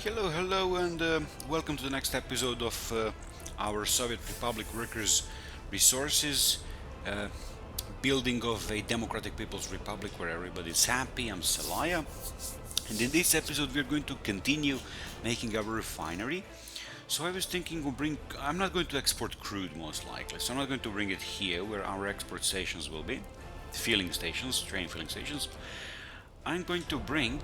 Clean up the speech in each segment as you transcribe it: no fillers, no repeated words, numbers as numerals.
Hello, and welcome to the next episode of our Soviet Republic Workers' Resources, uh, building of a democratic People's Republic where everybody's happy. I'm Salaya, and in this episode, we're going to continue making our refinery. So I was thinking I'm not going to export crude most likely, so I'm not going to bring it here where our export stations will be, filling stations, train filling stations. I'm going to bring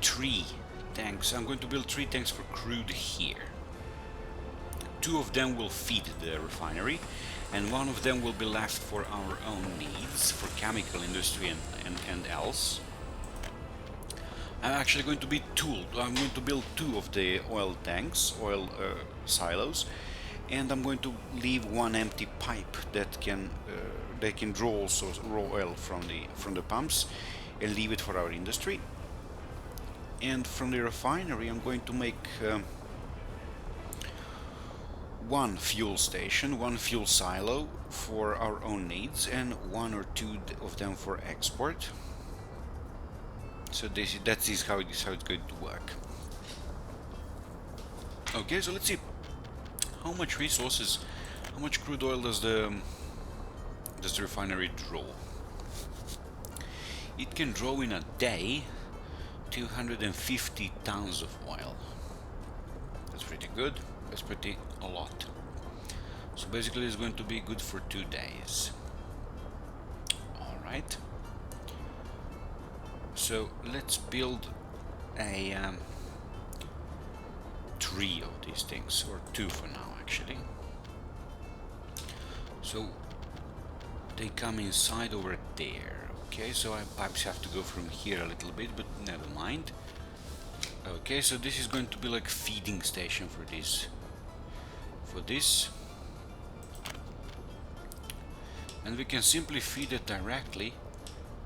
three tanks. I'm going to build three tanks for crude here. Two of them will feed the refinery, and one of them will be left for our own needs, for chemical industry and else. I'm actually going to I'm going to build two of the oil tanks, silos, and I'm going to leave one empty pipe that they can draw also raw oil from the pumps, and leave it for our industry. And from the refinery, I'm going to make one fuel station, one fuel silo for our own needs, and one or two of them for export. So that is how it's going to work. Okay, so let's see how much resources, how much crude oil does the refinery draw. It can draw in a day 250 tons of oil. That's pretty good. That's pretty a lot. So basically it's going to be good for 2 days. Alright. So let's build a 3 of these things, or 2 for now actually. So they come inside over there. Okay, so I perhaps have to go from here a little bit, but never mind. Okay, so this is going to be like feeding station for this. And we can simply feed it directly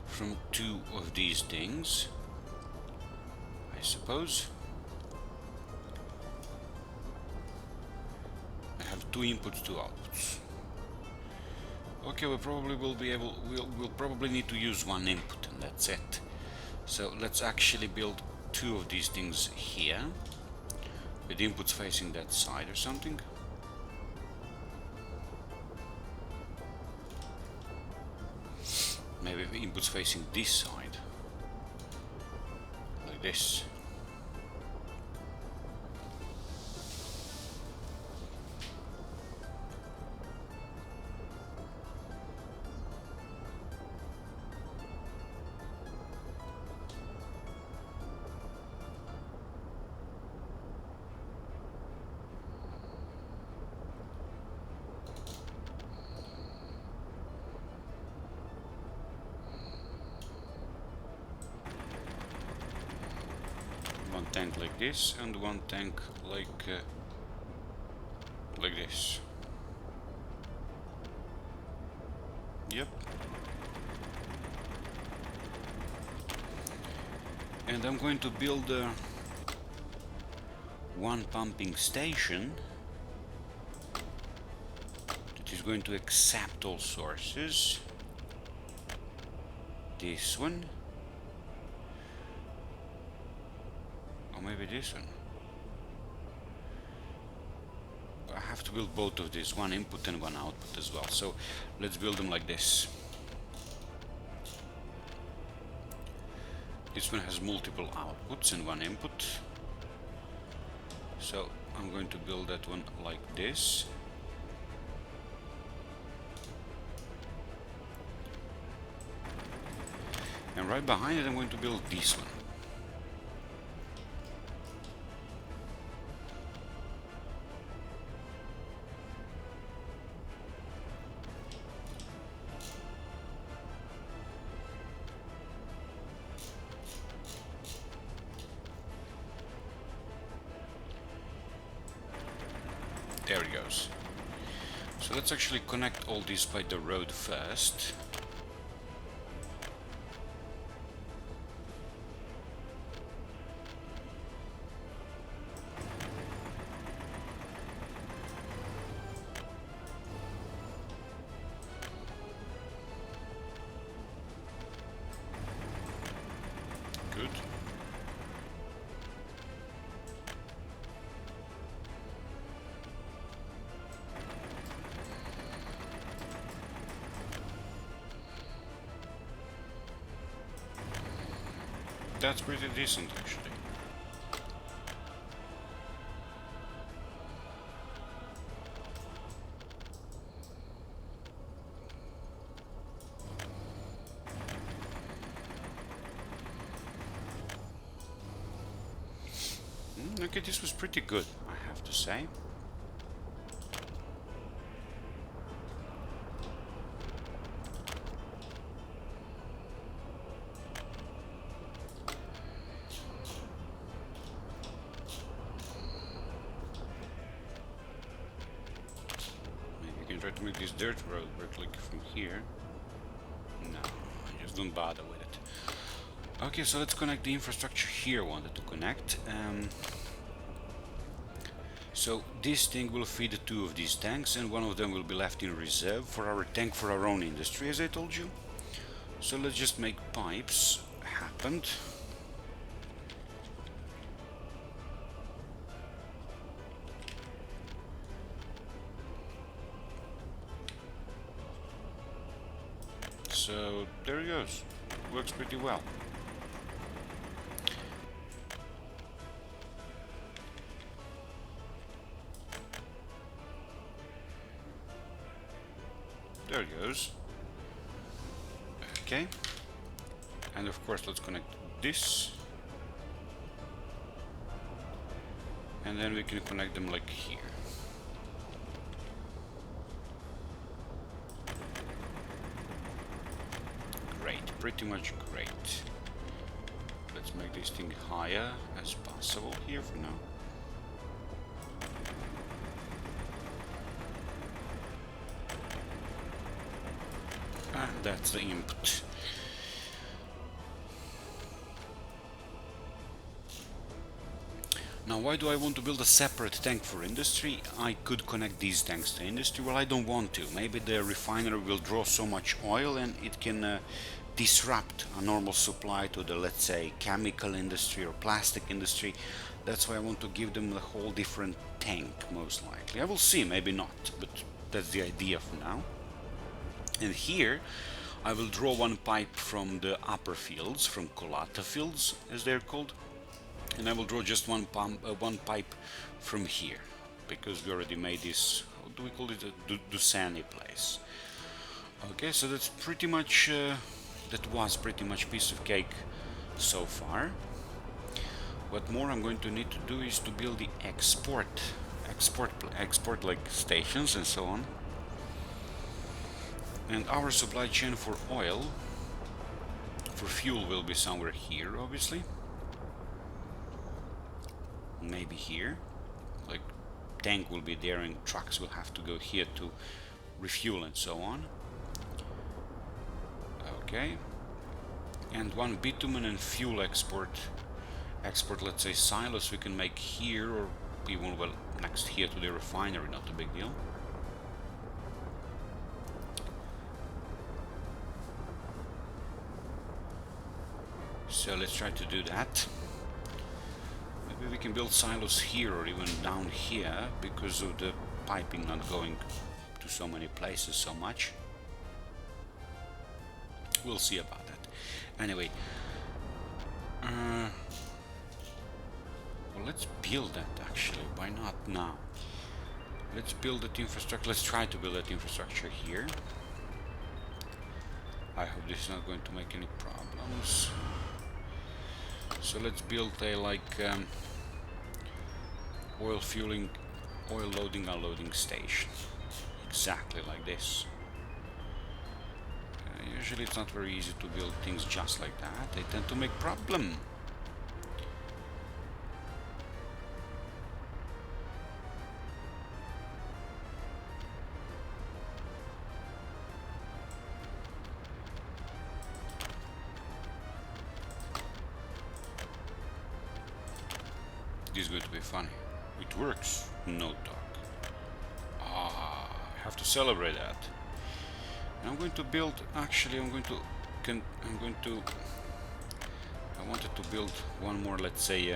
from 2 of these things, I suppose. I have 2 inputs, 2 outputs. Okay, we'll probably need to use 1 input, and that's it. So let's actually build 2 of these things here, with inputs facing that side or something. Maybe inputs facing this side, like this. One tank like this, and one tank like this. Yep. And I'm going to build one pumping station that is going to accept all sources. This one. Or maybe this one. I have to build both of these, one input and one output as well. So let's build them like this. This one has multiple outputs and one input. So I'm going to build that one like this. And right behind it I'm going to build this one. There it goes. So let's actually connect all these by the road first. Good. That's pretty decent, actually. Okay, this was pretty good, I have to say. Maybe you can try to make this dirt road work like from here. No, I just don't bother with it. Okay, so let's connect the infrastructure here I wanted to connect. So this thing will feed two of these tanks, and one of them will be left in reserve for our tank for our own industry, as I told you. So let's just make pipes happen. So there it goes. Works pretty well. There it goes. Okay. And of course, let's connect this. And then we can connect them like here. Great, pretty much great. Let's make this thing higher as possible here for now. That's the input. Now, why do I want to build a separate tank for industry? I could connect these tanks to industry. Well, I don't want to. Maybe the refinery will draw so much oil and it can disrupt a normal supply to the, let's say, chemical industry or plastic industry. That's why I want to give them a whole different tank, most likely. I will see, maybe not, but that's the idea for now. And here I will draw one pipe from the upper fields, from colata fields as they're called, and I will draw just one pipe from here, because we already made this, how do we call it, a Dusani place. Okay, so that's pretty much, that was pretty much piece of cake so far. What more I'm going to need to do is to build the export like stations and so on. And our supply chain for oil, for fuel, will be somewhere here, obviously. Maybe here. Like, tank will be there and trucks will have to go here to refuel and so on. Okay. And one bitumen and fuel export, let's say, silos we can make here, or even, well, next here to the refinery, not a big deal. So let's try to do that. Maybe we can build silos here or even down here because of the piping not going to so many places so much. We'll see about that. Anyway, well, let's build that actually. Why not now? Let's build that infrastructure. Let's try to build that infrastructure here. I hope this is not going to make any problems. So let's build a oil fueling, oil loading, unloading station. Exactly like this. Usually it's not very easy to build things just like that. They tend to make problem. This is going to be funny. It works. No talk. Ah, I have to celebrate that. I'm going to build. Actually, I wanted to build one more. Let's say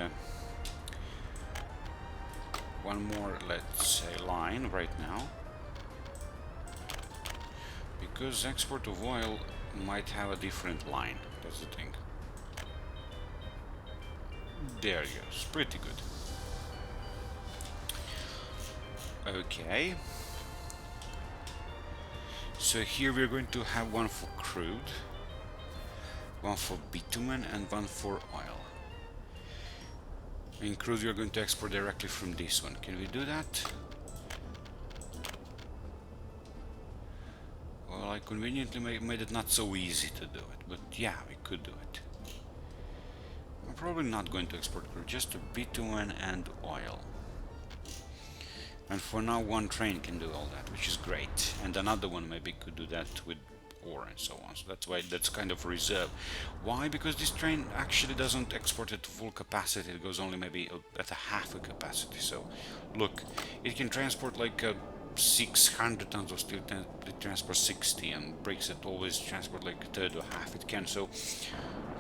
line right now, because export of oil might have a different line. That's the thing. There you go. It's pretty good. Okay. So here we're going to have one for crude, one for bitumen, and one for oil. In crude we are going to export directly from this one. Can we do that? Well, I conveniently made it not so easy to do it, but yeah, we could do it. I'm probably not going to export crude, just a bitumen and oil. And for now one train can do all that, which is great. And another one maybe could do that with ore and so on. So that's why that's kind of reserve. Why? Because this train actually doesn't export it to full capacity. It goes only maybe at a half a capacity. So look, it can transport like 600 tons of steel. It transports 60, and bricks it always transport like a third or half it can. So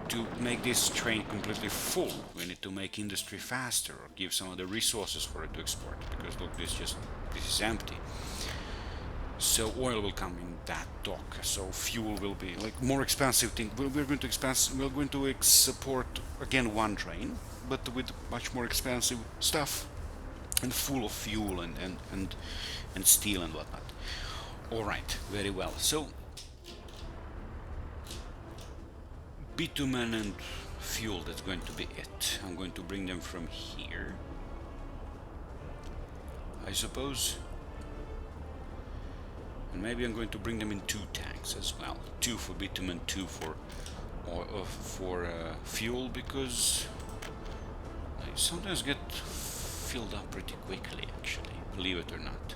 to make this train completely full, we need to make industry faster or give some other resources for it to export, because look, this is empty. So oil will come in that dock, so fuel will be like more expensive thing. We're going to support again one train, but with much more expensive stuff and full of fuel and steel and whatnot. All right, very well. So bitumen and fuel, that's going to be it. I'm going to bring them from here, I suppose. And maybe I'm going to bring them in 2 tanks as well. 2 for bitumen, 2 for fuel, because they sometimes get filled up pretty quickly, actually, believe it or not.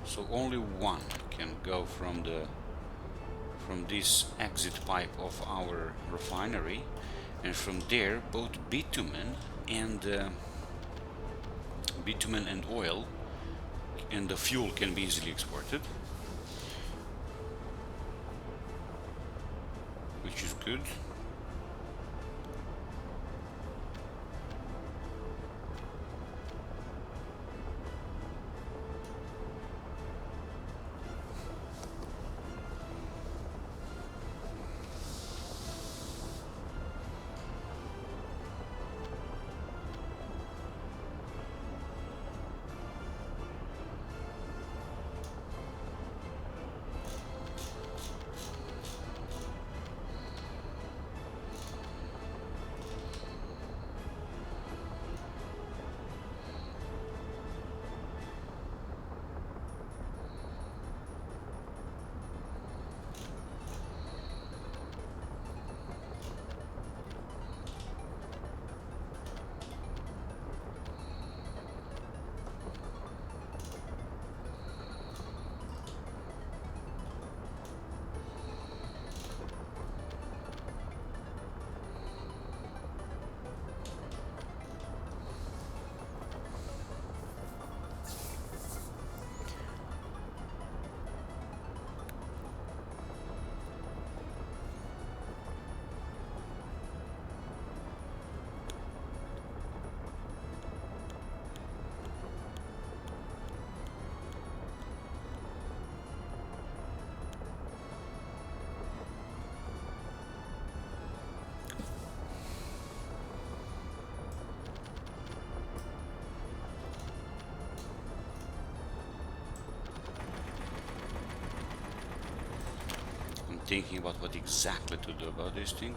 So only one can go from this exit pipe of our refinery, and from there both bitumen and oil and the fuel can be easily exported, which is good. Thinking about what exactly to do about this thing.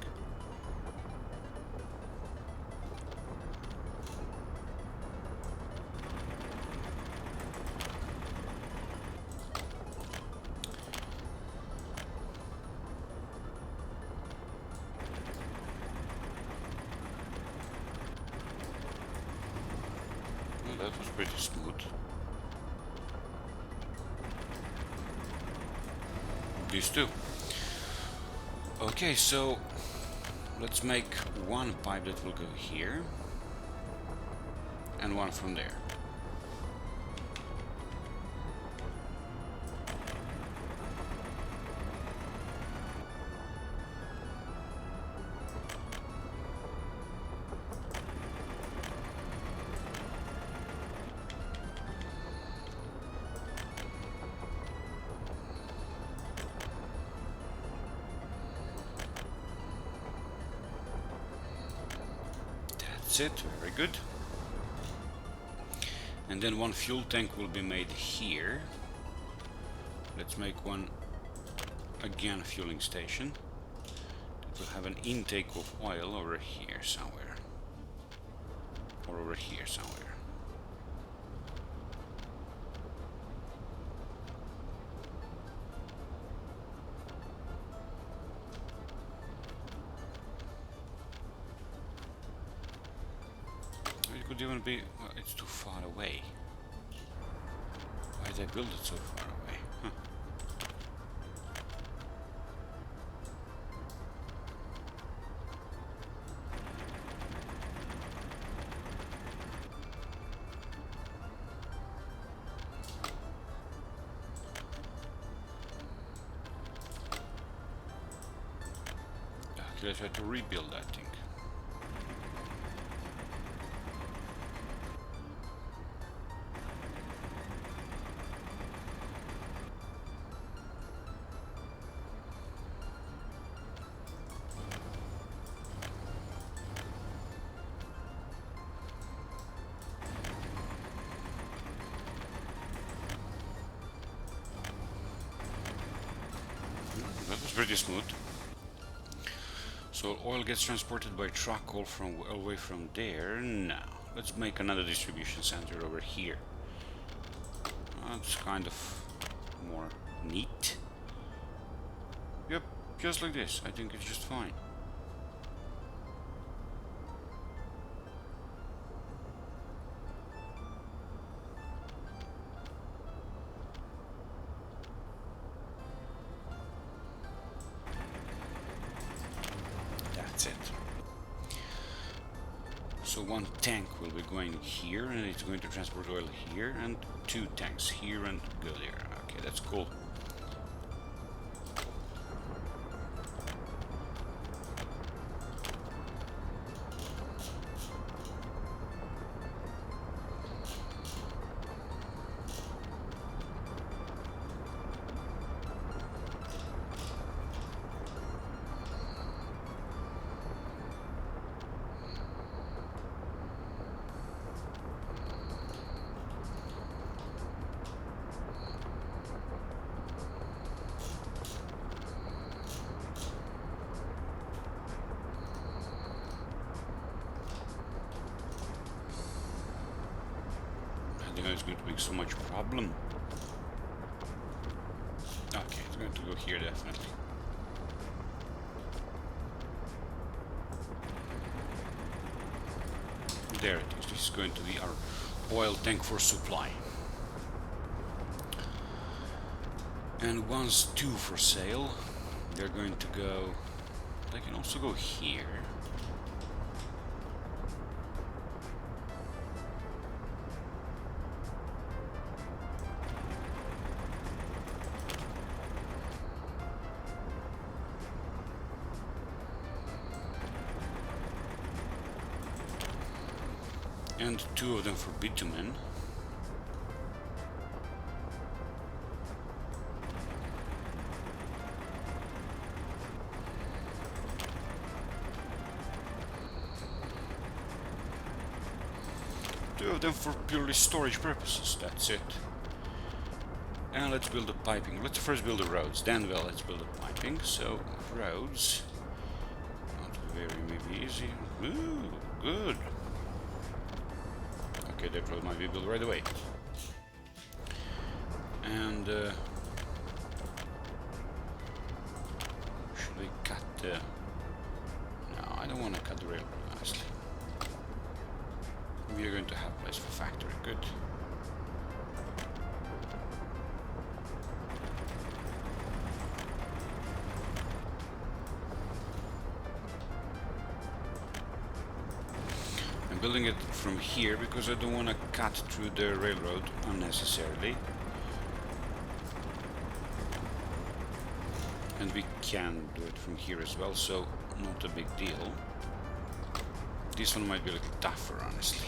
Well, that was pretty smooth. These two. Okay, so let's make one pipe that will go here and one from there. That's it, very good. And then one fuel tank will be made here. Let's make one again fueling station. It will have an intake of oil over here somewhere. Or over here somewhere. It could even be... well, it's too far away. Why did I build it so far away? Huh. Okay, let's try to rebuild that thing. That was pretty smooth. So oil gets transported by truck all the way from there. Now, let's make another distribution center over here. That's kind of more neat. Yep, just like this. I think it's just fine. That's it. So one tank will be going here, and it's going to transport oil here, and two tanks here and go there. Okay, that's cool. It's going to make so much problem. Okay, it's going to go here definitely. There it is. This is going to be our oil tank for supply. And once two for sale, they're going to go... they can also go here. And two of them for bitumen. Two of them for purely storage purposes, that's it. And let's build the piping. Let's first build the roads, then let's build the piping. So, roads. Not very maybe easy. Ooh, good. Okay, that road might be built right away. And should we cut the... no, I don't want to cut the railroad, honestly. We are going to have a place for factory, good. Building it from here because I don't want to cut through the railroad unnecessarily. And we can do it from here as well, so not a big deal. This one might be a little tougher, honestly.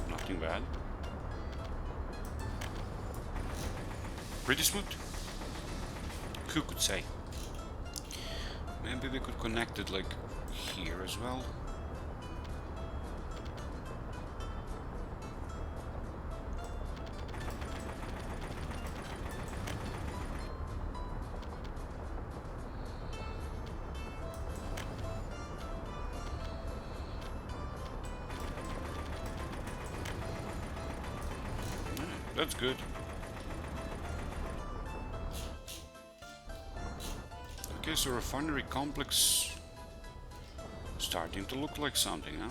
Nothing bad. Pretty smooth. Who could say? Maybe we could connect it like here as well. That's good. Okay, so refinery complex starting to look like something, huh?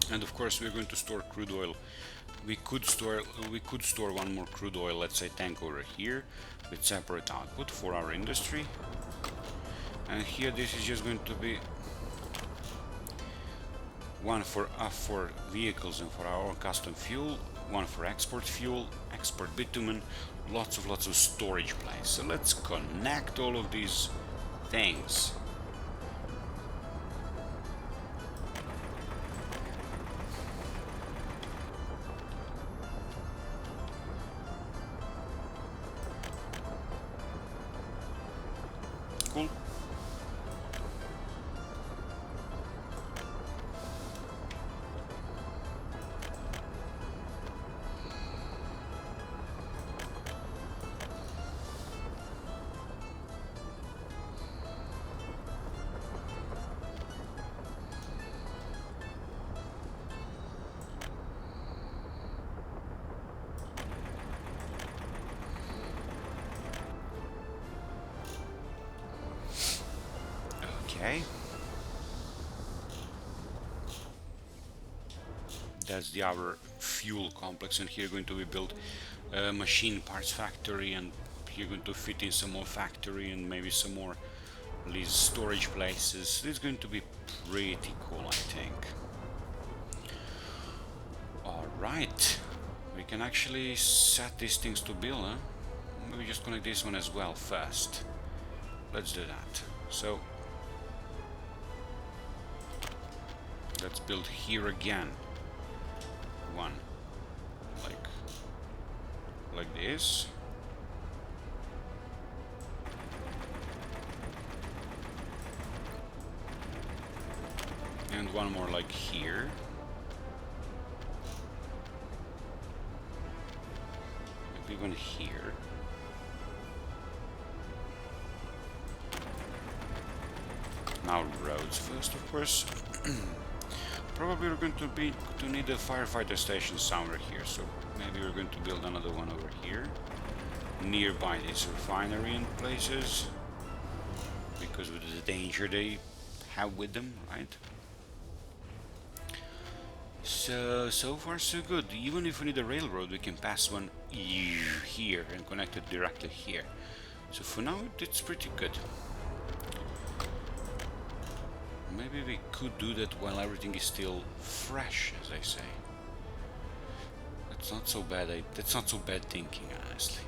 And of course we're going to store crude oil. We could store one more crude oil, let's say tank over here, with separate output for our industry. And here this is just going to be one for vehicles and for our custom fuel, one for export fuel, export bitumen, lots of storage place. So let's connect all of these things. Cool. Okay. That's our fuel complex, and here going to be built a machine parts factory, and here going to fit in some more factory and maybe some more these storage places. This is going to be pretty cool, I think. Alright, we can actually set these things to build, huh? Maybe just connect this one as well first. Let's do that. So let's build here again. One like this. And one more like here. Maybe one here. Now roads first, of course. Probably we're going to need a firefighter station somewhere here, so maybe we're going to build another one over here, nearby this refinery and places, because of the danger they have with them, right? So far so good. Even if we need a railroad, we can pass one here and connect it directly here. So for now, it's pretty good. Maybe we could do that while everything is still fresh, as I say. That's not so bad. That's not so bad thinking, honestly.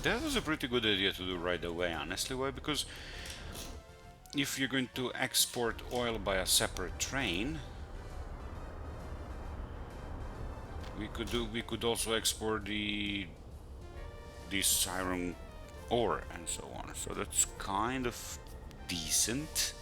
That was a pretty good idea to do right away, honestly. Why? Because if you're going to export oil by a separate train, we could also export this iron ore and so on. So that's kind of decent.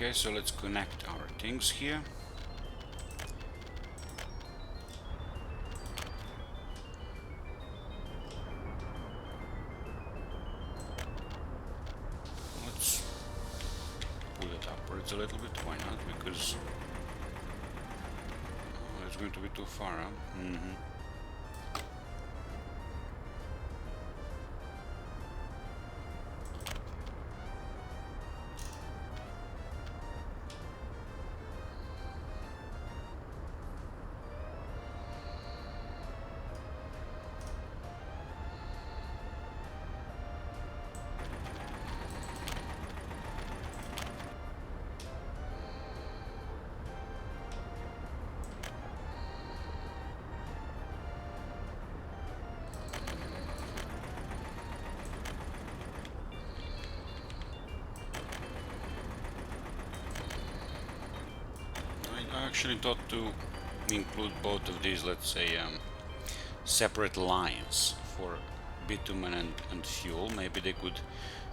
Okay, so let's connect our things here. Let's pull it upwards a little bit. Why not? Because it's going to be too far, huh? I actually thought to include both of these, let's say, separate lines for bitumen and fuel. Maybe they could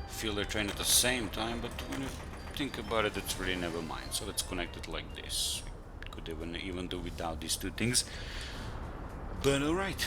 fill their train at the same time, but when you think about it, it's really never mind. So let's connect it like this. We could even do without these two things, but alright.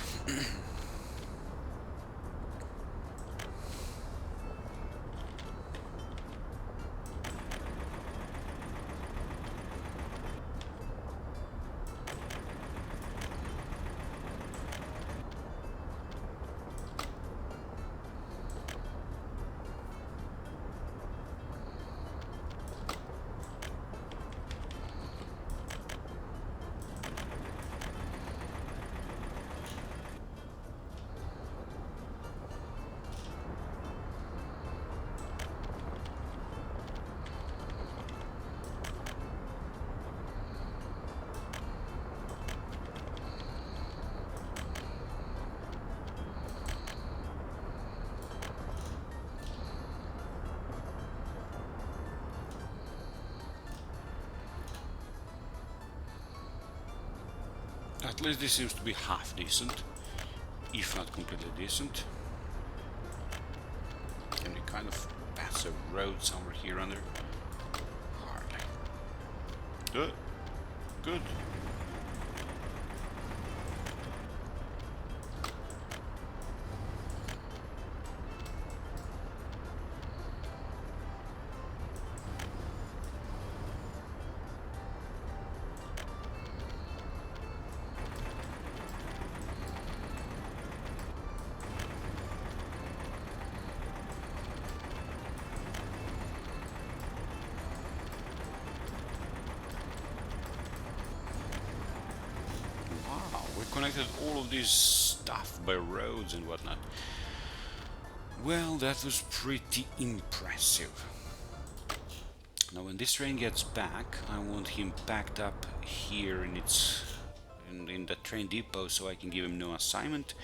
At least this seems to be half decent, if not completely decent. Can we kind of pass a road somewhere here under? Hardly. Good. Good. Connected all of this stuff by roads and whatnot. Well, that was pretty impressive. Now when this train gets back, I want him packed up here in the train depot, so I can give him no assignment.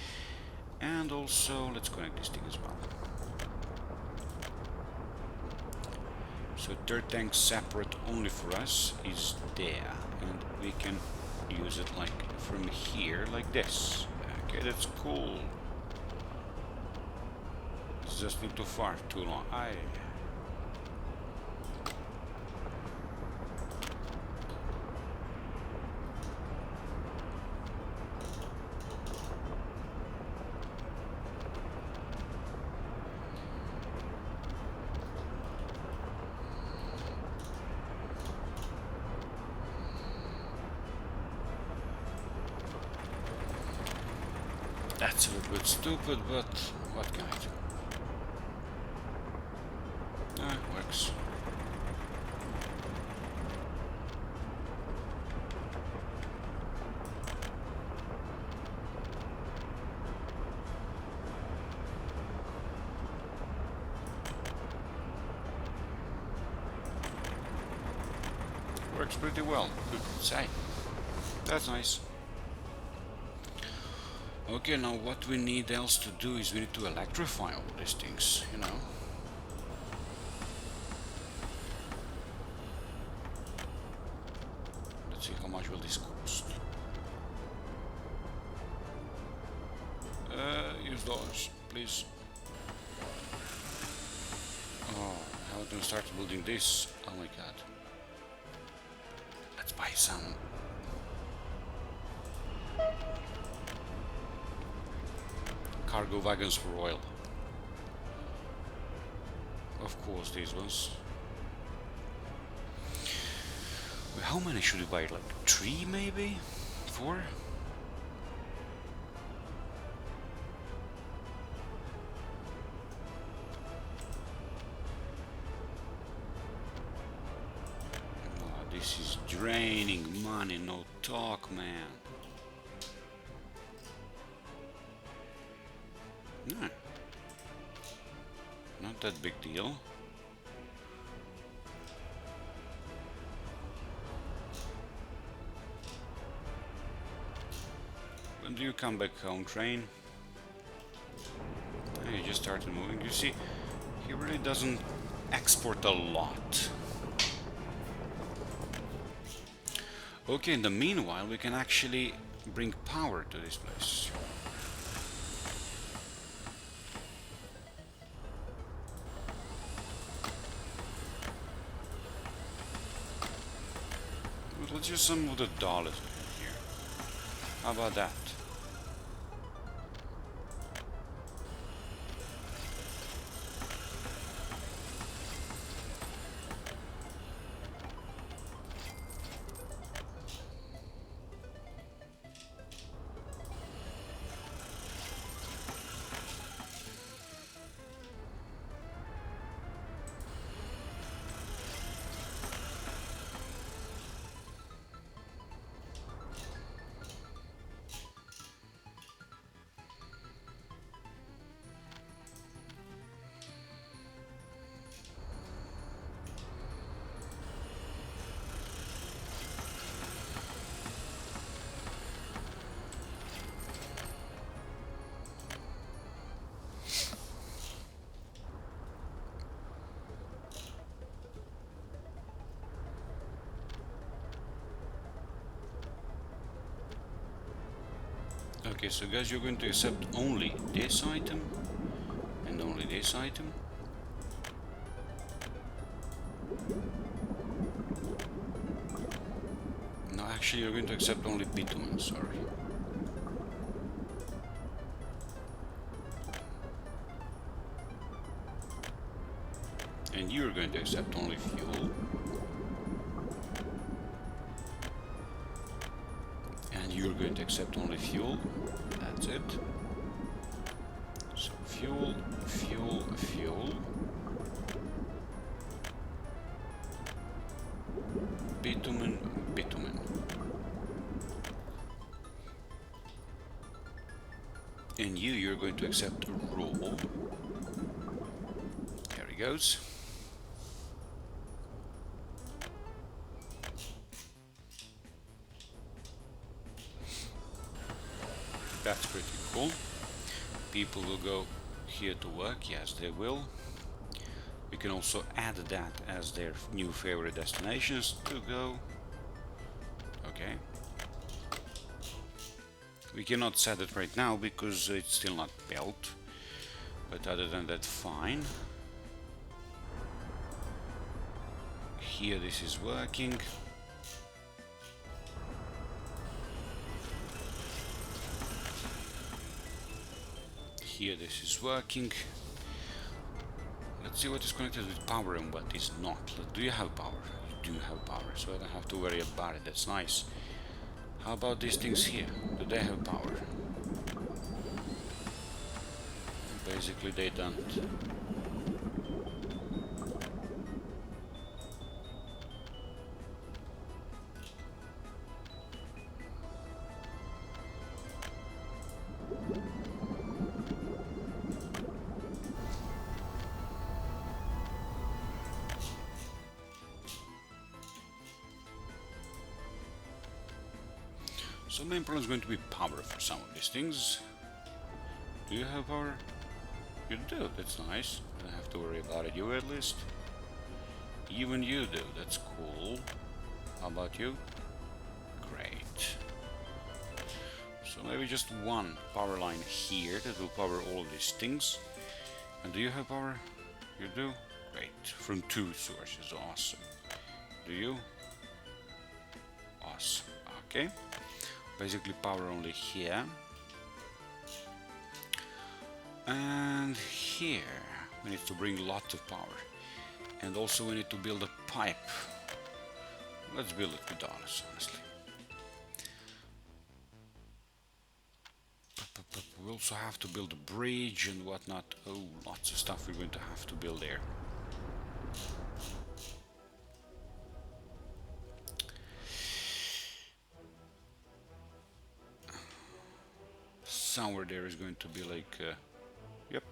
And also let's connect this thing as well. So third tank separate only for us is there, and we can use it like from here, like this. Okay, that's cool. It's just not too far, too long. That's a little bit stupid, but what can I do? It works. Works pretty well, good to say. That's nice. Okay, now what we need else to do is we need to electrify all these things, you know. Let's see how much will this cost. Use dollars, please. Oh, how do I start building this? Oh my god. buy some. Cargo wagons for oil. Of course, these ones. How many should we buy? Like 3 maybe? 4? This is draining money, no talk, man. No. Not that big deal. When do you come back home, train? Oh, you just started moving. You see, he really doesn't export a lot. Okay, in the meanwhile, we can actually bring power to this place. But let's use some of the dollars here. How about that? Okay, so guys, you're going to accept only this item and only this item. No, actually, you're going to accept only bitumen, sorry. And you're going to accept only fuel. And you're going to accept only fuel. That's it. So fuel, fuel, fuel. Bitumen, bitumen. And you're going to accept raw. There he goes. That's pretty cool. People will go here to work, yes they will. We can also add that as their new favorite destinations to go. Okay. We cannot set it right now because it's still not built. But other than that, fine. Here this is working. Here this is working. Let's see what is connected with power and what is not. Do you have power? You do have power, so I don't have to worry about it. That's nice. How about these things here? Do they have power? Basically they don't. So main problem is going to be power for some of these things. Do you have power? You do, that's nice. I don't have to worry about it. You at least? Even you do, that's cool. How about you? Great. So maybe just one power line here that will power all of these things. And do you have power? You do? Great. From 2 sources, awesome. Do you? Awesome. Okay. Basically power only here. And here we need to bring lots of power. And also we need to build a pipe. Let's build it with dollars, honestly. We also have to build a bridge and whatnot. Oh, lots of stuff we're going to have to build there. Somewhere there is going to be like, yep.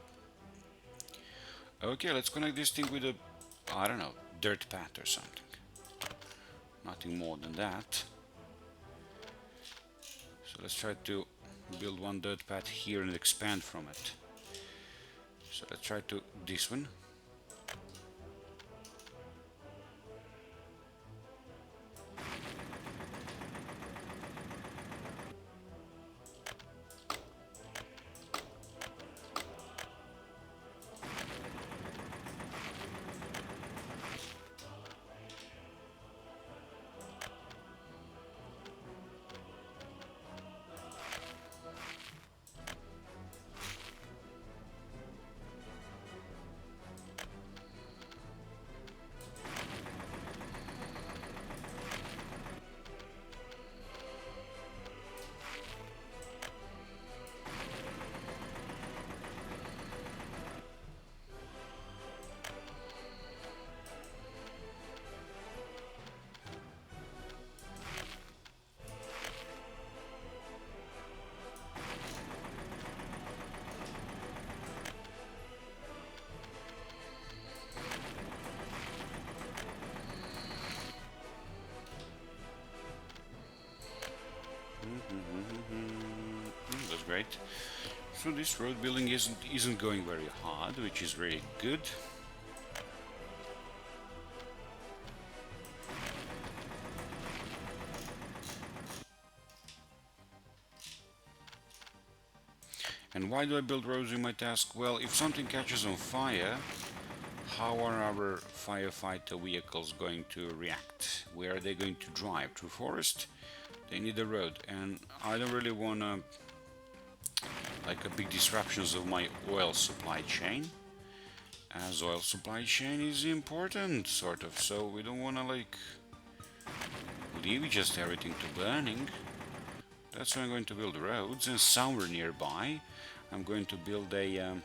Okay, let's connect this thing with a, I don't know, dirt path or something. Nothing more than that. So let's try to build one dirt path here and expand from it. So let's try to this one. That's great. So this road building isn't going very hard, which is really good. And why do I build roads, you might ask? Well, if something catches on fire, how are our firefighter vehicles going to react? Where are they going to drive? Through forest? They need a road, and I don't really want to like a big disruptions of my oil supply chain, as oil supply chain is important, sort of, so we don't want to like leave just everything to burning. That's why I'm going to build roads, and somewhere nearby I'm going to build a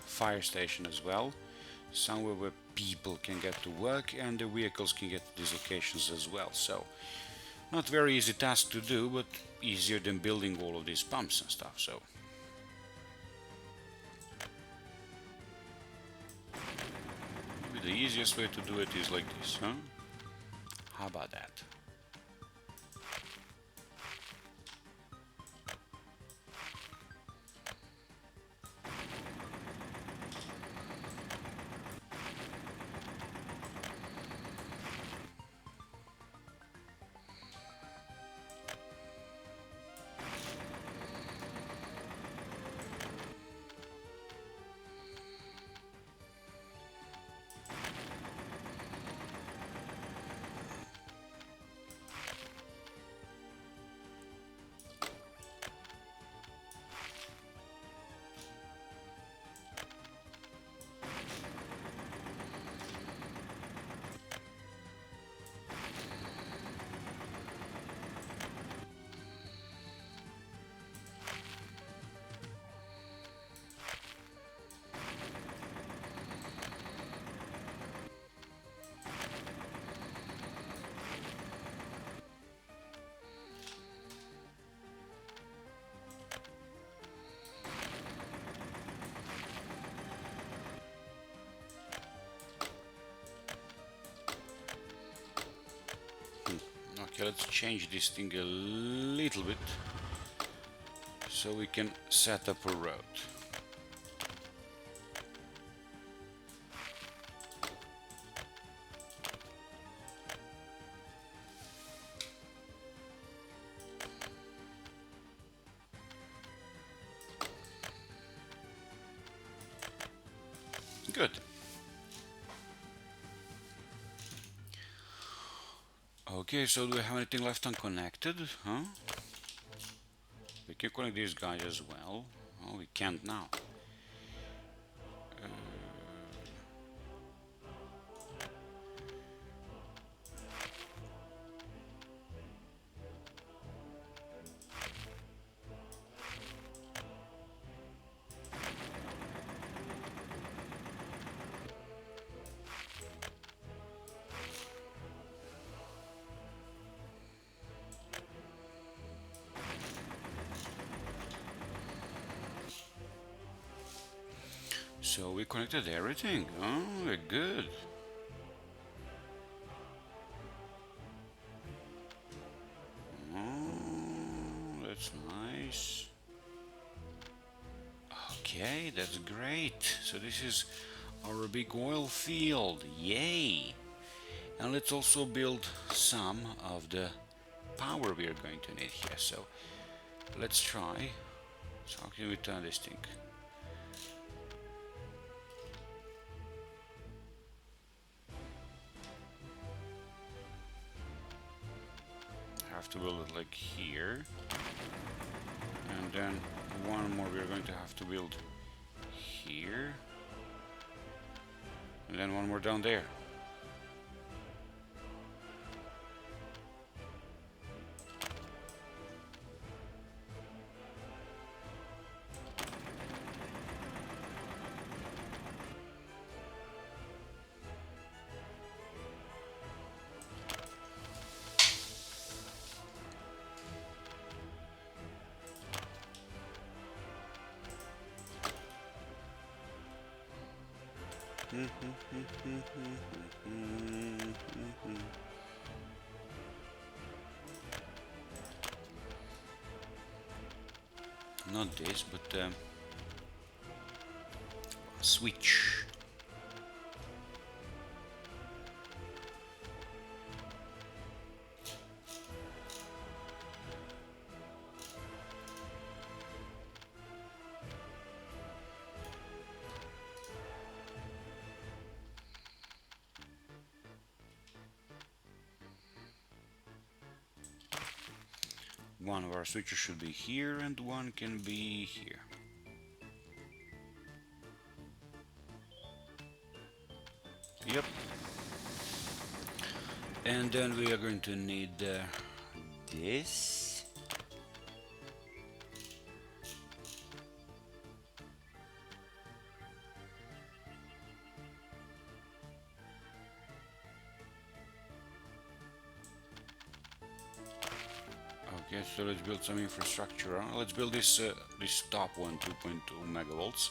fire station as well, somewhere where people can get to work and the vehicles can get to these locations as well. So not very easy task to do, but easier than building all of these pumps and stuff. So maybe the easiest way to do it is like this, huh? How about that? Okay, let's change this thing a little bit so we can set up a road. Good. Okay, so do we have anything left unconnected? Huh? We can connect these guys as well. Oh, we can't now. So we connected everything. Oh, we're good. Oh, that's nice. Okay, that's great. So this is our big oil field. Yay! And let's also build some of the power we are going to need here. So let's try. So how can we turn this thing? Have to build it like here, and then one more we're going to have to build here, and then one more down there. Not this, but switch. One of our switches should be here, and one can be here. Yep. And then we are going to need this. Okay, so let's build some infrastructure. Let's build this this top one, 2.2 megavolts,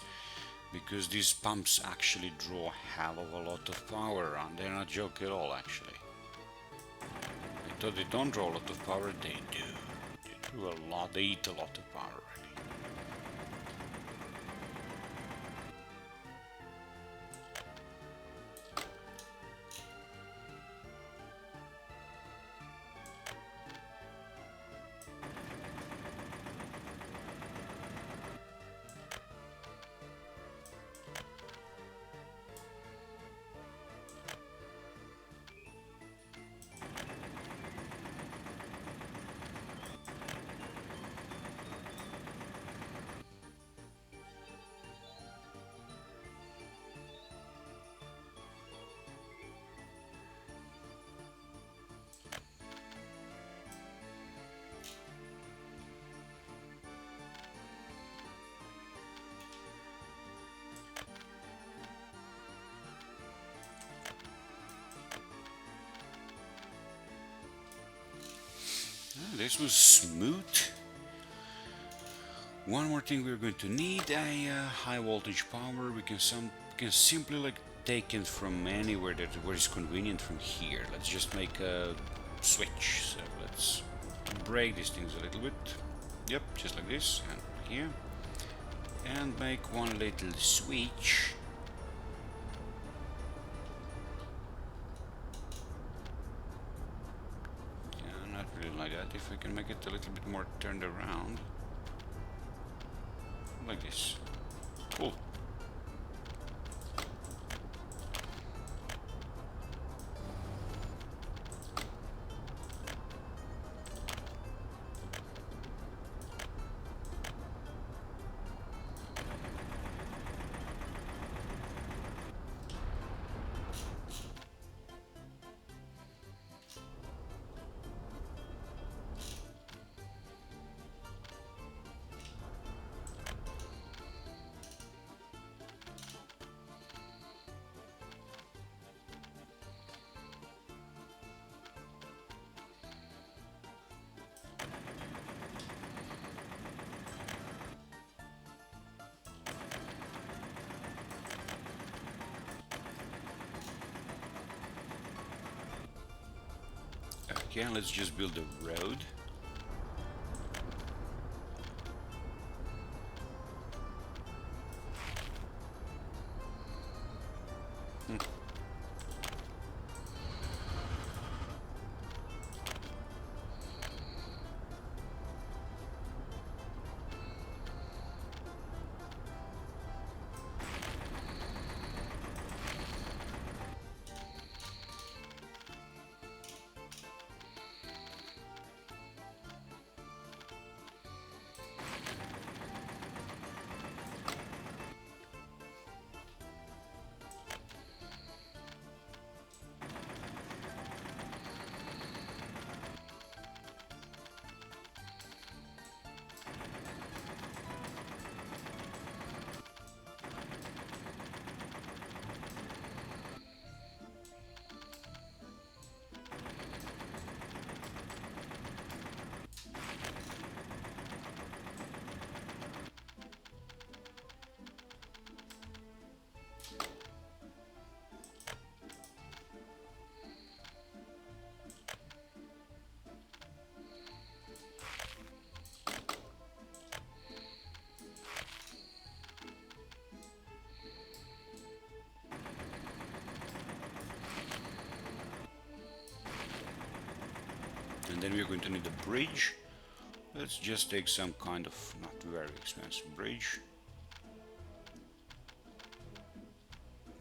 because these pumps actually draw a hell of a lot of power, and they're not joke at all, actually. I thought they don't draw a lot of power. They do. They do a lot. They eat a lot of power. This was smooth. One more thing we're going to need, a high voltage power. We can simply like take it from anywhere where it's convenient from here. Let's just make a switch. So let's break these things a little bit. Yep, just like this, and here. And make one little switch. If we can make it a little bit more turned around, like this. Cool. Okay, let's just build a road. And then we're going to need a bridge. Let's just take some kind of not very expensive bridge.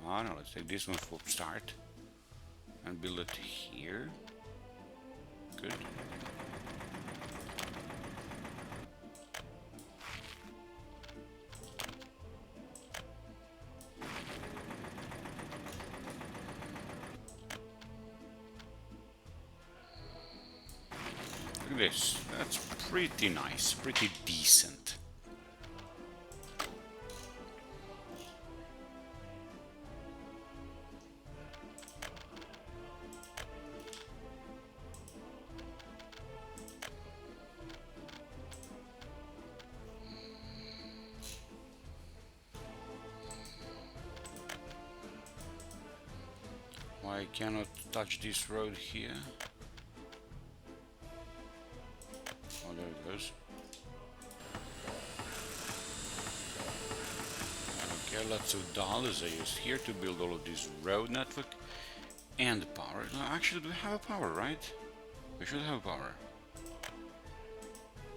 Oh no, let's take this one for start and build it here. Good. Look at this. That's pretty nice, pretty decent. I cannot touch this road here. Oh, there it goes. Okay, lots of dollars are used here to build all of this road network and power. No, actually, we have a power, right? We should have power.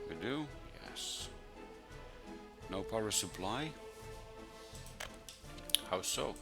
We do? Yes. No power supply? How so?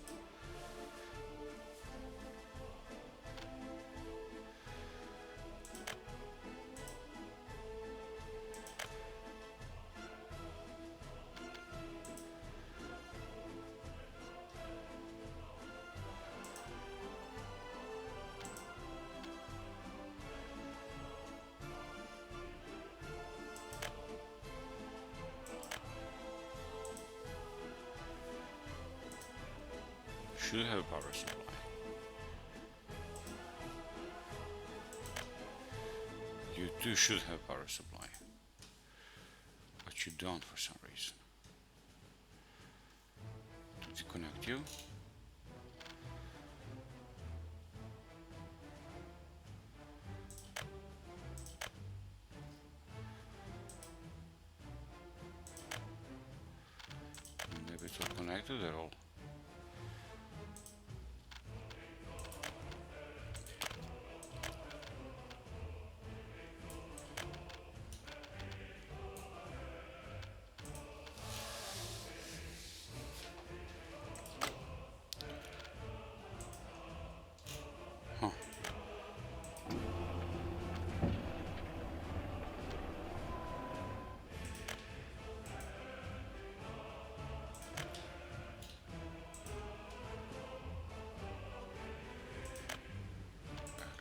Should have a power supply. You too should have power supply. But you don't for some reason. To disconnect you. Maybe it's not connected at all. Huh.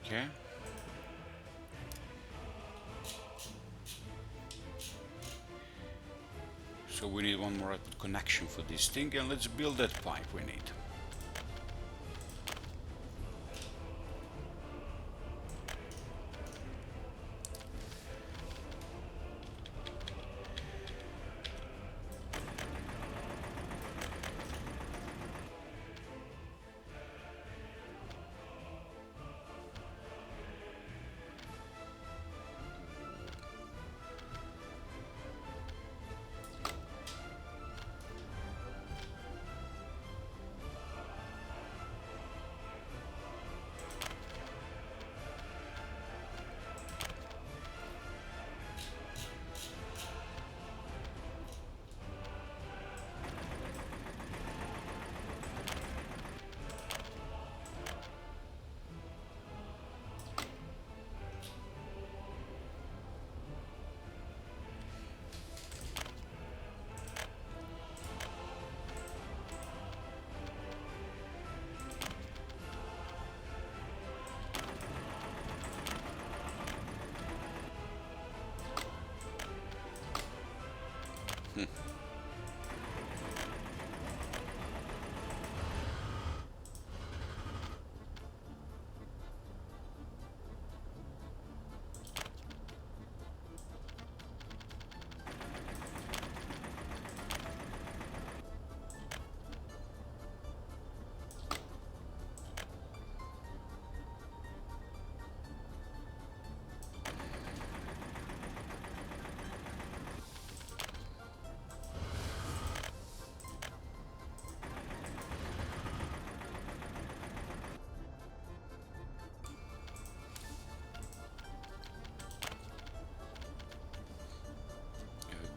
Okay. So we need one more connection for this thing, and let's build that pipe we need.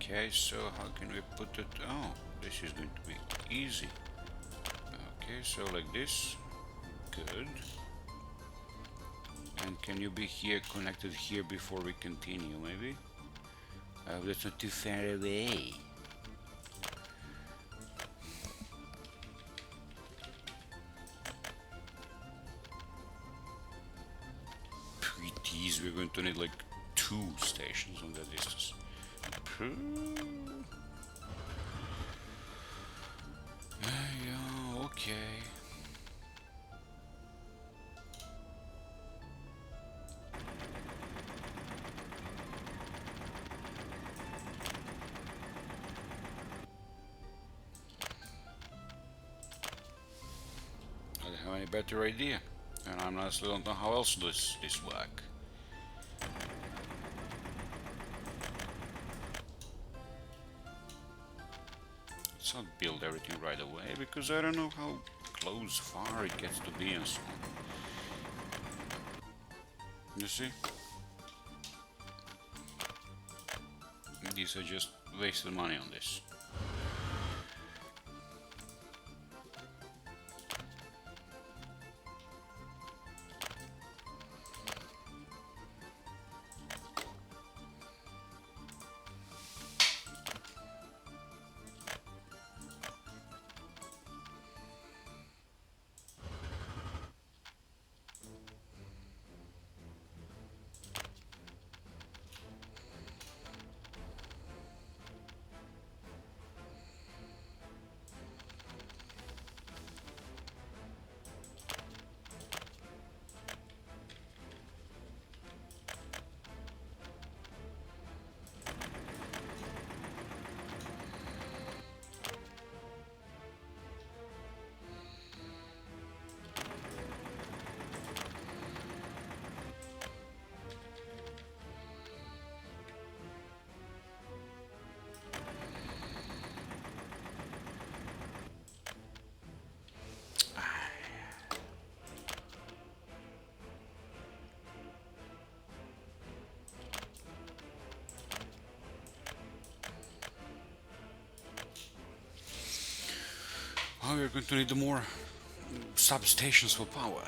Okay, so how can we put it? Oh, this is going to be easy. Okay, so like this. Good. And can you be here, connected here before we continue, maybe? That's not too far away. Pretties, we're going to need like 2 stations on that distance. Yeah, okay. I don't have any better idea, and I honestly don't know how else this work. Let's not build everything right away because I don't know how close, far it gets to be and so on. You see? These are just wasted money on this. Oh, we're going to need more substations for power.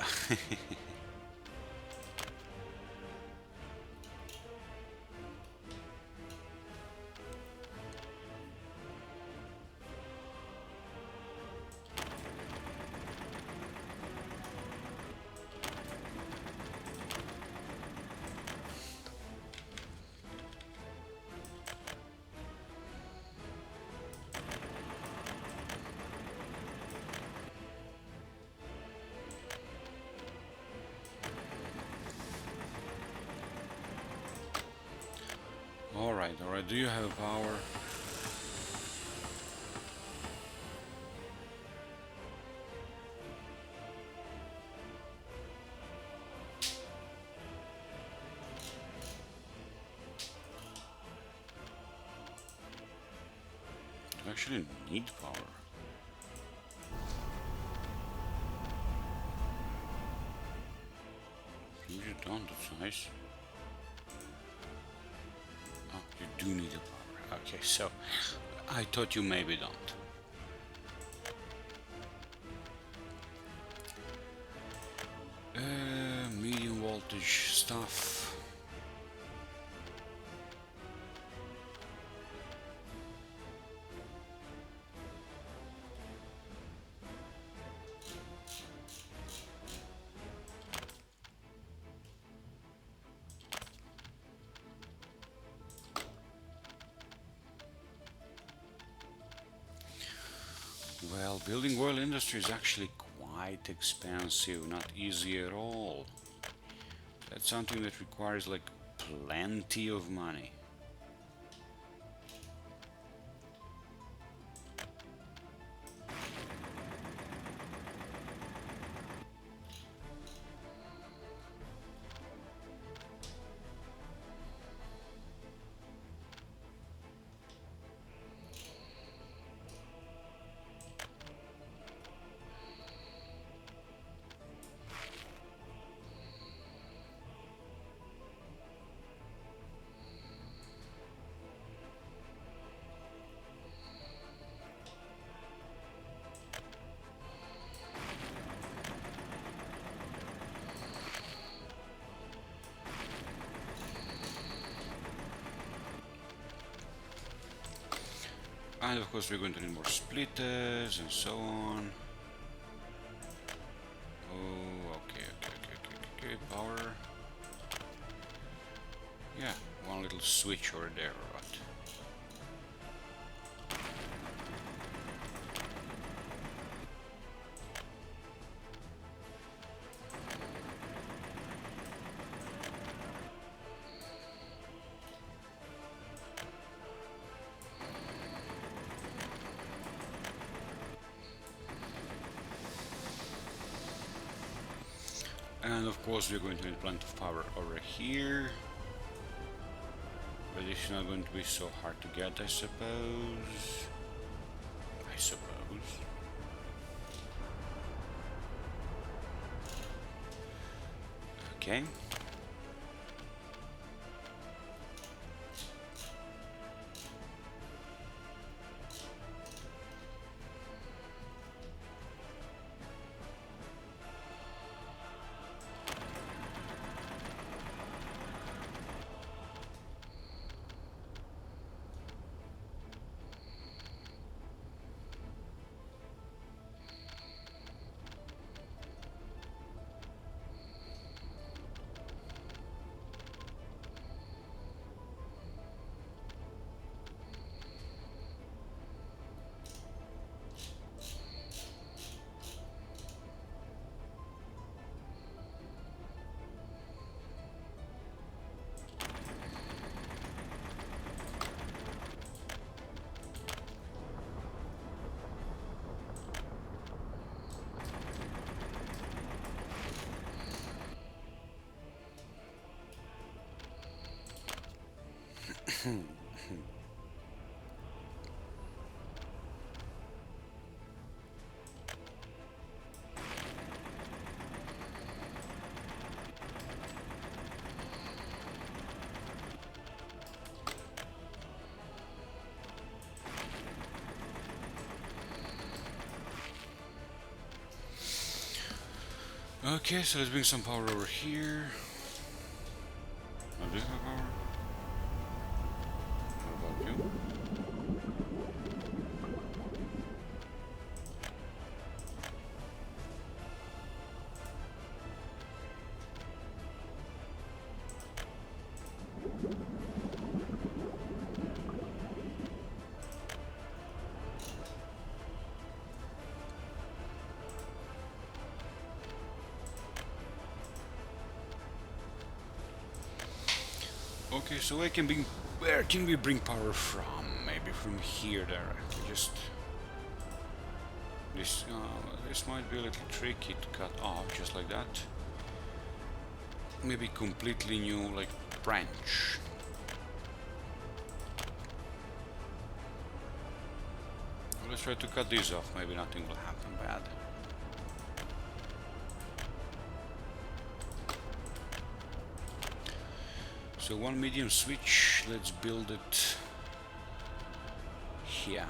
Alright, do you have power? Do you actually need power? You don't, that's nice. Oh, you do need a power. Okay, so I thought you maybe don't. Medium voltage stuff. Well, building oil industry is actually quite expensive, not easy at all. That's something that requires like plenty of money. And of course we're going to need more splitters and so on. Oh, okay, power. Yeah, one little switch over there, right? And of course we're going to need plenty of power over here. But it's not going to be so hard to get, I suppose. Okay. Okay, so let's bring some power over here. Do you have power? What about you? Okay, so where can we bring power from? Maybe from here directly. Just this might be a little tricky to cut off just like that. Maybe completely new like branch. Let's try to cut these off. Maybe nothing will happen bad. So one medium switch, let's build it here.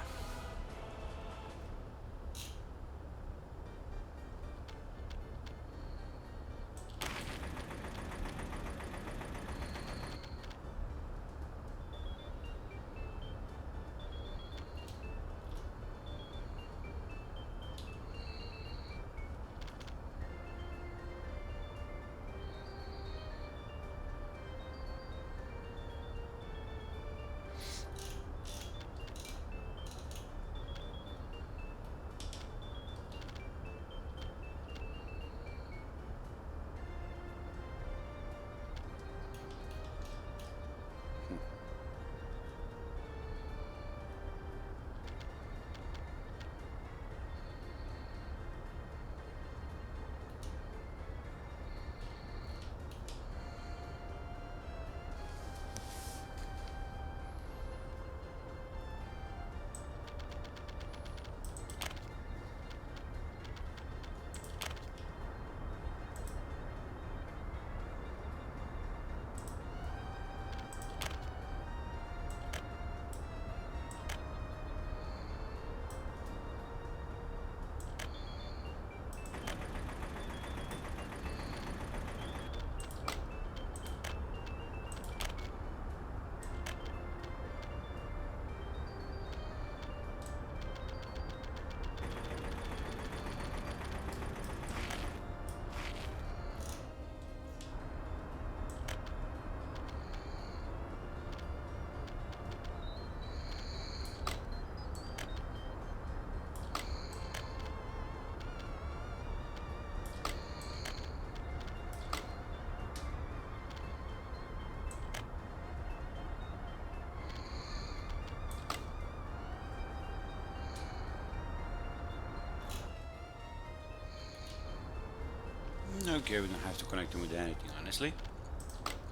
Okay, we don't have to connect them with anything, honestly.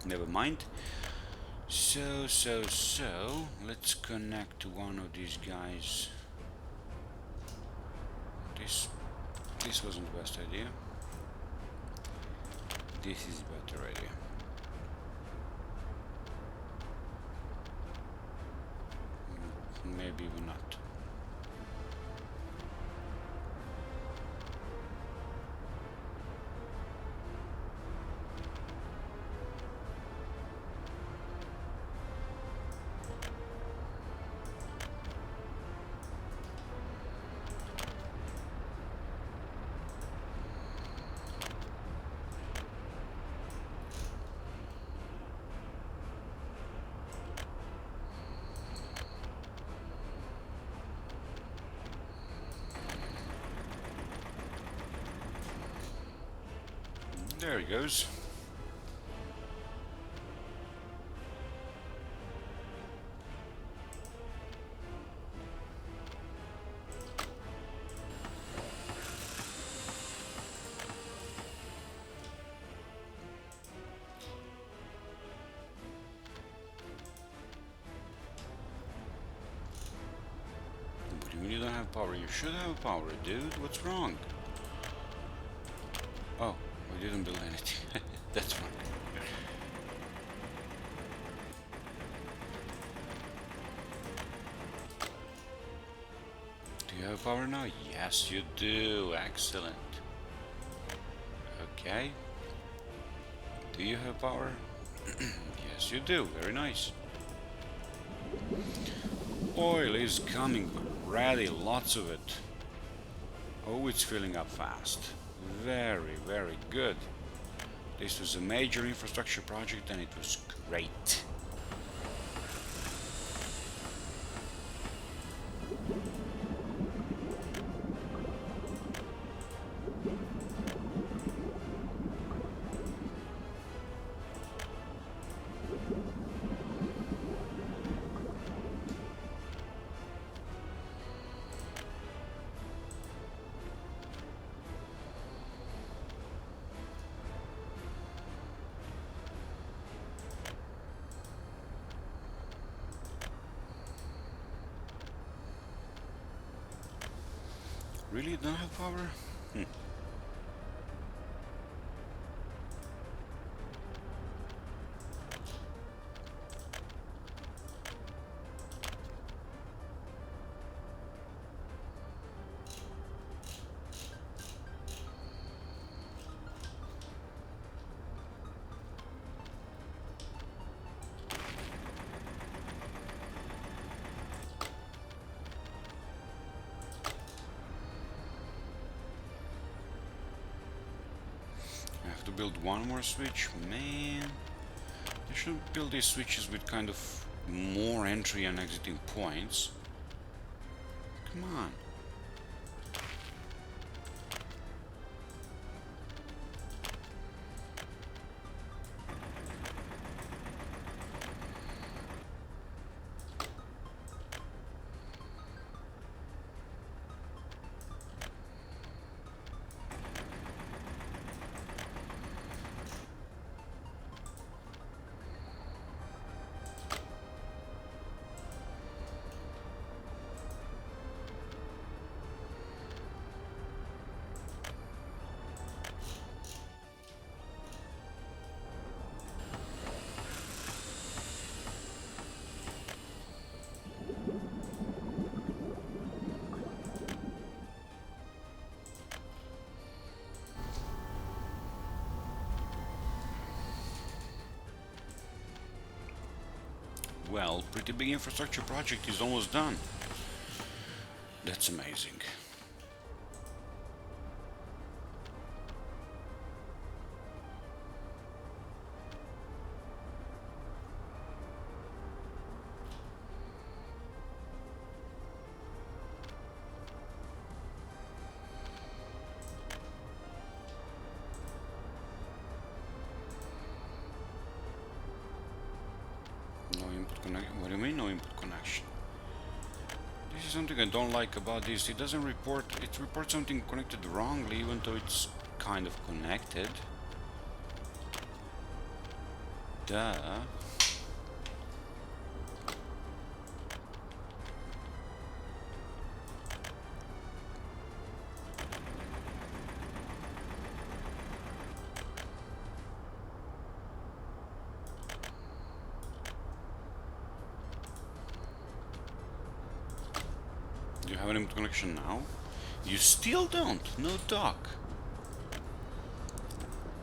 Never mind. So, let's connect to one of these guys. This wasn't the best idea. This is a better idea. Maybe even not. There he goes. What do you mean you don't have power? You should have power, dude. What's wrong? Oh, we didn't build anything. That's fine. Do you have power now? Yes, you do. Excellent. Okay. Do you have power? Yes, you do. Very nice. Oil is coming ready. Lots of it. Oh, it's filling up fast. Very, very good. This was a major infrastructure project and it was great. Really don't have power? I have to build one more switch. Man, I should build these switches with kind of more entry and exiting points. Come on. Well, pretty big infrastructure project is almost done. That's amazing. What do you mean no input connection? This is something I don't like about this. It doesn't report, it reports something connected wrongly even though it's kind of connected. Duh. Do you have an input connection now? You still don't. No dock.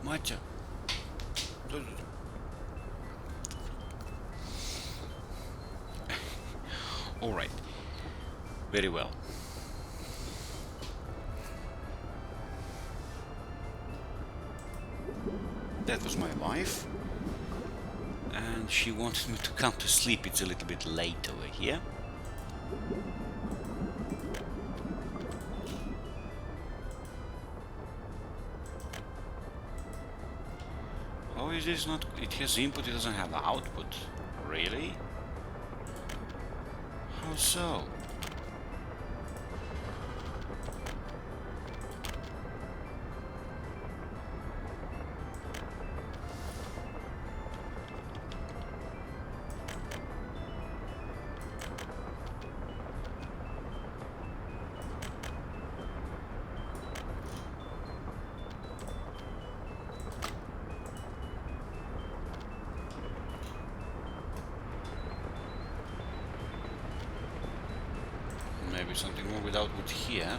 Matcha. All right. Very well. That was my wife. And she wanted me to come to sleep. It's a little bit late over here. How is this not... It has input, it doesn't have output. Really? How so? Maybe something more with output here.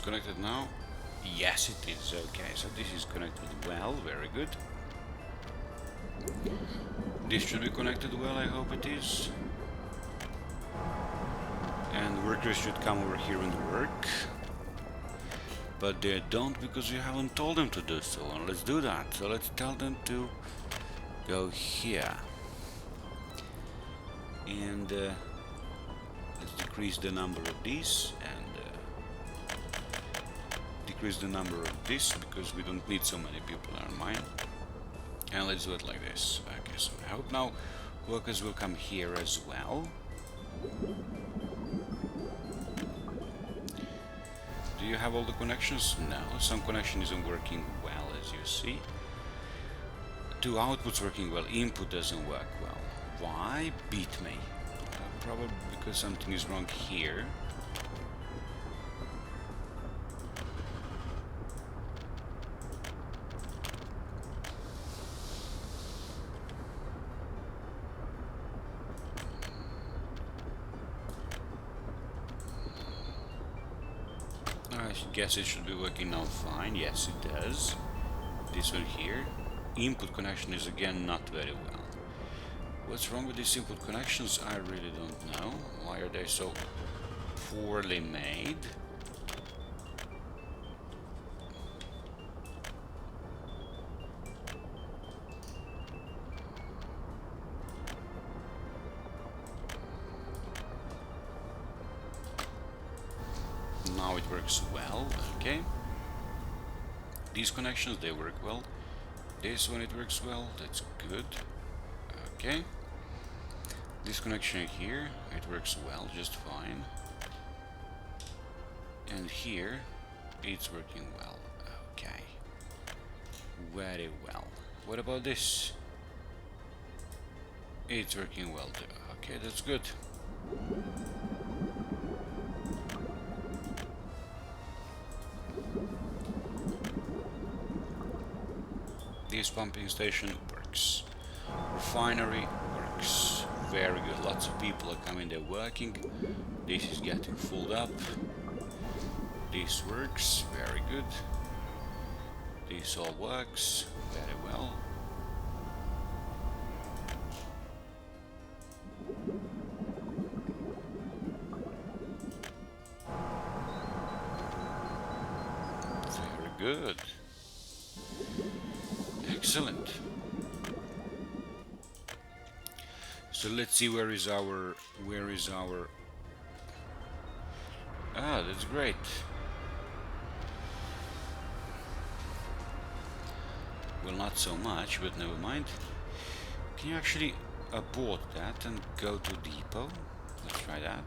Connected now? Yes, it is. Okay, so this is connected well. Very good. This should be connected well, I hope it is. And workers should come over here and work. But they don't because you haven't told them to do so. And let's do that. So let's tell them to go here. And let's decrease the number of these and decrease the number of this because we don't need so many people in our mine. And let's do it like this. Okay, so I hope now workers will come here as well. Do you have all the connections? No, some connection isn't working well, as you see. Two outputs working well, input doesn't work well. Why? Beat me. Probably because something is wrong here. I guess it should be working now fine. Yes, it does. This one here. Input connection is again not very well. What's wrong with these input connections? I really don't know. Why are they so poorly made? Now it works well, okay. These connections, they work well. This one, it works well, that's good. Okay. This connection here, it works well, just fine. And here, it's working well, okay. Very well. What about this? It's working well too. Okay, that's good. This pumping station works. Refinery works. Very good. Lots of people are coming there working. This is getting filled up. This works. Very good. This all works very well. Very good. Excellent. So let's see where is our ah, that's great. Well, not so much, but never mind. Can you actually abort that and go to depot? Let's try that.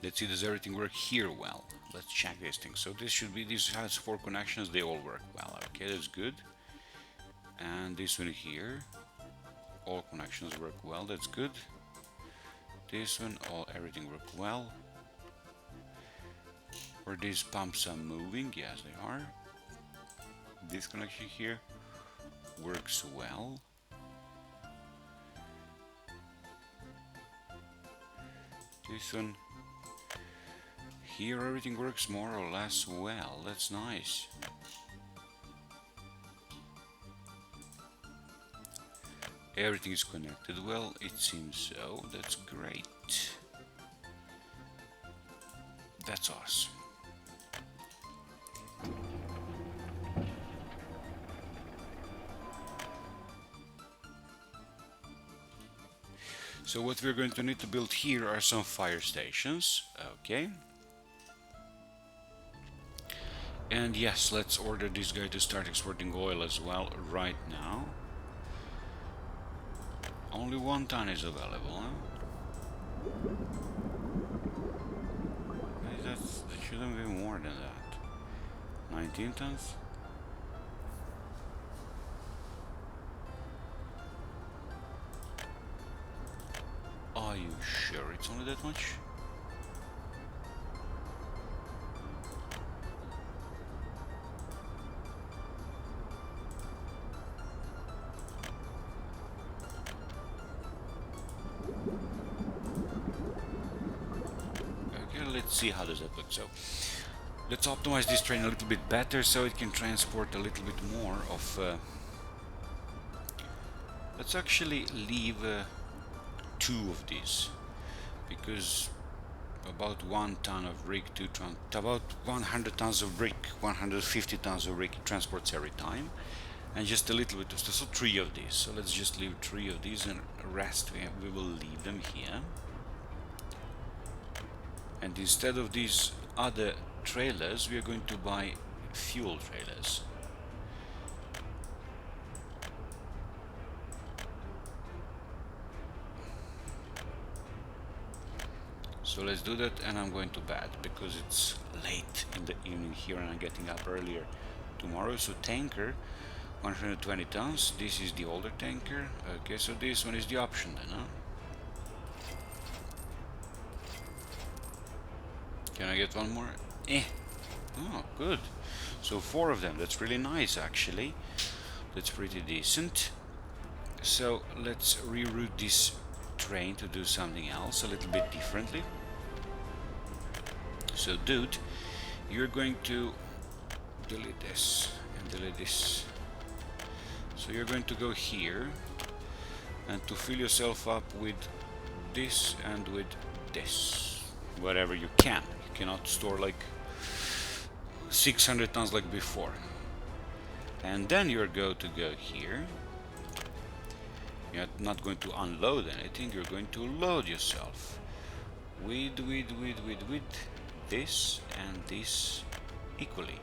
Let's see, does everything work here well? Let's check this thing. So this has 4 connections, they all work well. Okay, that's good. And this one here, all connections work well, that's good. This one, everything worked well. Or these pumps are moving, yes they are. This connection here works well. This one here, everything works more or less well, that's nice. Everything is connected well, it seems so, that's great. That's awesome. So what we're going to need to build here are some fire stations, okay. And yes, let's order this guy to start exporting oil as well right now. Only 1 ton is available, huh? That shouldn't be more than that. 19 tons? Are you sure it's only that much? Let's see how does that look. So let's optimize this train a little bit better so it can transport a little bit more of let's actually leave 2 of these, because about 1 ton of brick about 100 tons of brick, 150 tons of brick it transports every time, and just a little bit of stuff. So 3 of these, so let's just leave 3 of these, and the rest we will leave them here. And instead of these other trailers, we are going to buy fuel trailers. So let's do that, and I'm going to bed because it's late in the evening here and I'm getting up earlier tomorrow. So tanker, 120 tons, this is the older tanker. Okay, so this one is the option then, huh? Can I get one more? Oh, good. So 4 of them, that's really nice actually. That's pretty decent. So let's reroute this train to do something else a little bit differently. So dude, you're going to delete this and delete this. So you're going to go here and to fill yourself up with this and with this, whatever you can. You cannot store like 600 tons like before. And then you're going to go here. You're not going to unload anything, you're going to load yourself with this and this equally.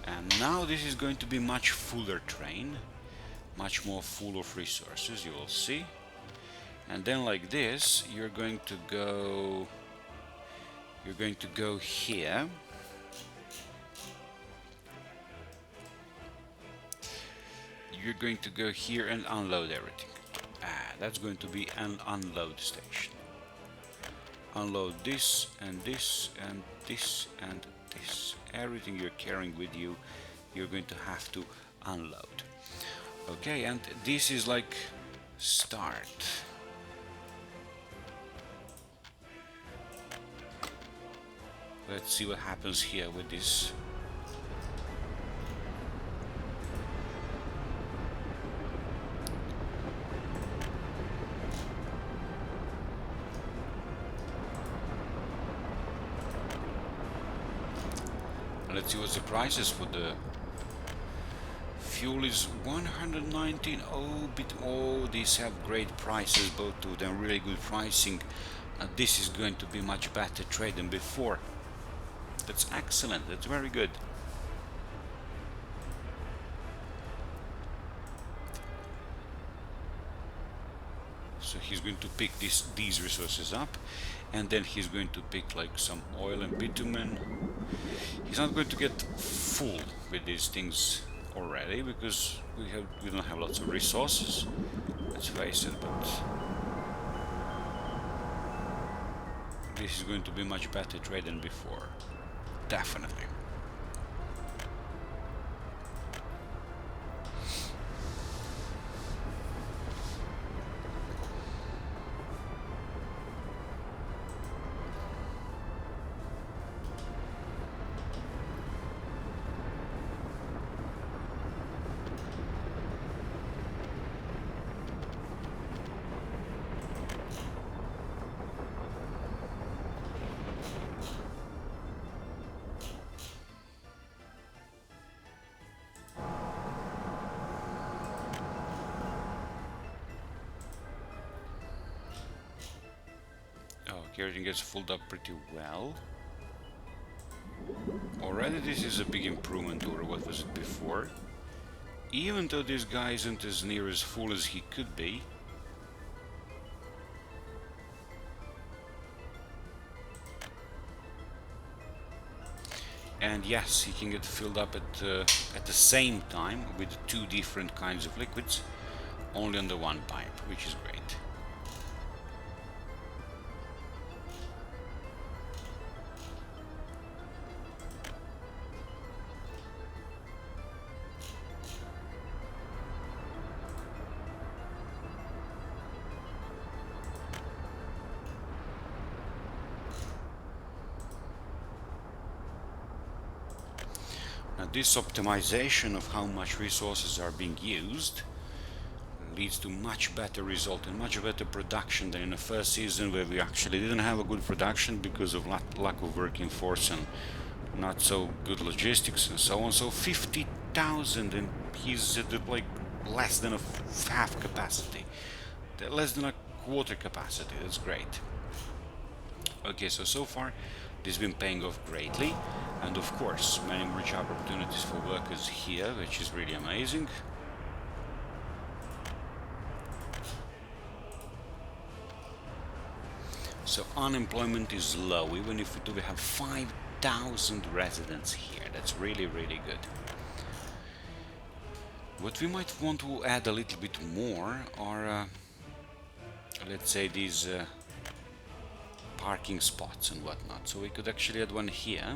And now this is going to be much fuller train, much more full of resources, you will see. And then like this, you're going to go here. You're going to go here and unload everything. That's going to be an unload station. Unload this and this and this and this. Everything you're carrying with you, you're going to have to unload. Okay, and this is like start. Let's see what happens here with this. Let's see what's the prices for the fuel is 119. Oh, these have great prices, both of them really good pricing. This is going to be much better trade than before. That's excellent, that's very good. So he's going to pick these resources up, and then he's going to pick like some oil and bitumen. He's not going to get full with these things already because we don't have lots of resources. Let's face it, but this is going to be much better trade than before. Definitely. Everything gets filled up pretty well. Already this is a big improvement over what was it before. Even though this guy isn't as near as full as he could be. And yes, he can get filled up at the same time with two different kinds of liquids, only on the one pipe, which is great. Now this optimization of how much resources are being used leads to much better result and much better production than in the first season, where we actually didn't have a good production because of lack of working force and not so good logistics and so on. So 50,000, and he's at like less than a half capacity, less than a quarter capacity. That's great. Okay, so far this has been paying off greatly, and of course many more job opportunities for workers here, which is really amazing. So unemployment is low, even if we have 5,000 residents here. That's really good. What we might want to add a little bit more are, let's say, these parking spots and whatnot. So we could actually add one here.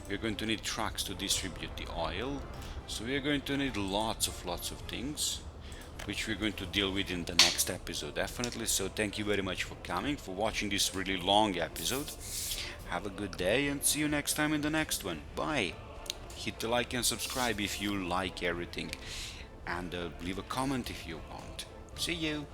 We're going to need trucks to distribute the oil. So we are going to need lots of things, which we're going to deal with in the next episode, definitely. So thank you very much for coming, for watching this really long episode. Have a good day and see you next time in the next one. Bye. Hit the like and subscribe if you like everything, and leave a comment if you want. See you.